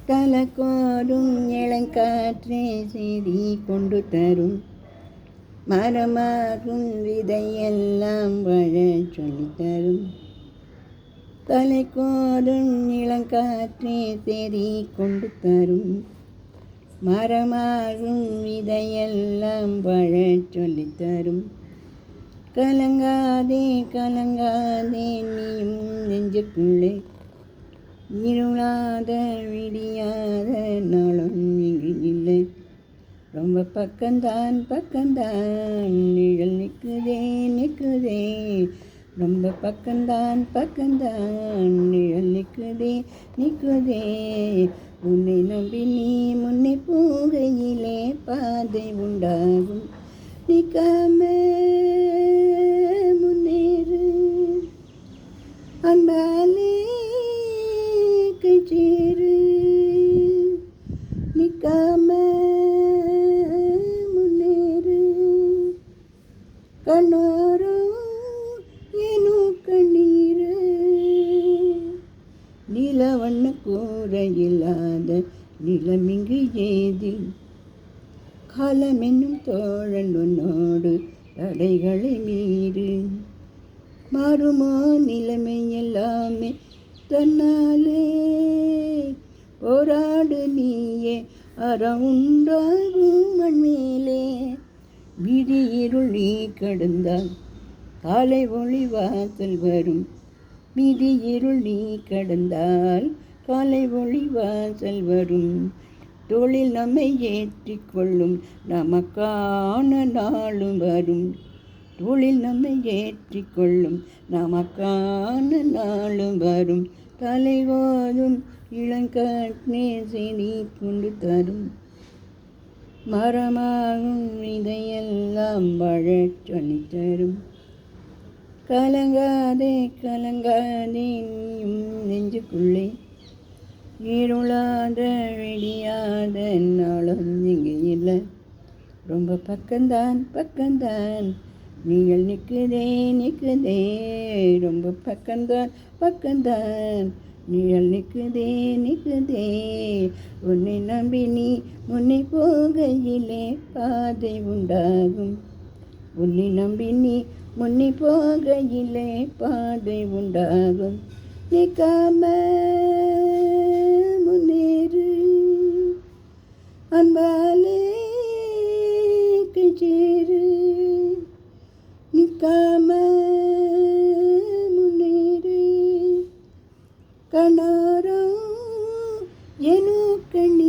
கலக்கோடும் இளங்காற்றே செய்தி கொண்டு தரும் மரமாகும் விதையெல்லாம் வாழ சொல்லித்தரும். கலைக்கோடும் இளங்காற்றே செய்தி கொண்டு தரும் மரமாகும் விதையெல்லாம் வாழ சொல்லித்தரும். கலங்காதே கலங்காதே நீயும் நெஞ்சுக்குள்ளே, இருளாத விடியாத நாளும் இங்கு இல்லை. ரொம்ப பக்கம்தான் பக்கம்தான் நிழல் நிற்குதே நிற்குதே. ரொம்ப பக்கம்தான் பக்கம்தான் நிழல் நிற்குதே நிற்குதே. உன்னை நம்பி நீ முன்னே போகையிலே பாதை உண்டாகும். நிற்காம முன்னேறு, அன்பாலே கைச்சேரு. நிற்காம முன்னேறு, கண்ணோரோ ஏனோ கண்ணீரு. நிலவண்ண கூரையில்லாத நிலமிங்கு ஏதில், காலம் என்னும் தோழன் உன்னோடு தடைகளை மீறு. மாறுமோ நிலைமை எல்லாமே தன்னாலே, போராடு நீயே அறம் உண்டாகும் மண்மேலே. விதி இருள் நீ கடந்தால் காலை ஒளி வாசல் வரும். விதி இருள் நீ கடந்தால் காலை ஒளி வாசல் வரும். தோளில் நம்மை ஏற்றிக்கொள்ளும் நமக்கான நாளும் வரும். தோளில் நம்மை ஏற்றிக்கொள்ளும் நமக்கான நாளும் வரும். தலைவோதும் இளங்காற்றே செய்தி கொண்டு தரும் மரமாகும் இதையெல்லாம் வாழச் சொல்லித்தரும். கலங்காதே கலங்காதே நீயும் நெஞ்சுக்குள்ளே, இருளாத விடியாத நாளும் இங்கு இல்லை. ரொம்ப பக்கம்தான் பக்கம்தான் நீங்கள் நிற்குதே நிற்குதே. ரொம்ப பக்கம்தான் பக்கம்தான் நிழல் நிற்குதே நிற்குதே. உன்னை நம்பி நீ முன்னே போகையிலே பாதை உண்டாகும். உன்னை நம்பி நீ முன்னே போகையிலே பாதை உண்டாகும். நிற்காம முன்னேறு, அன்பாலே கைச்சேரு. நிற்காம முன்னேறு, கண்ணாரோ ஏனோ கண்ணீர்.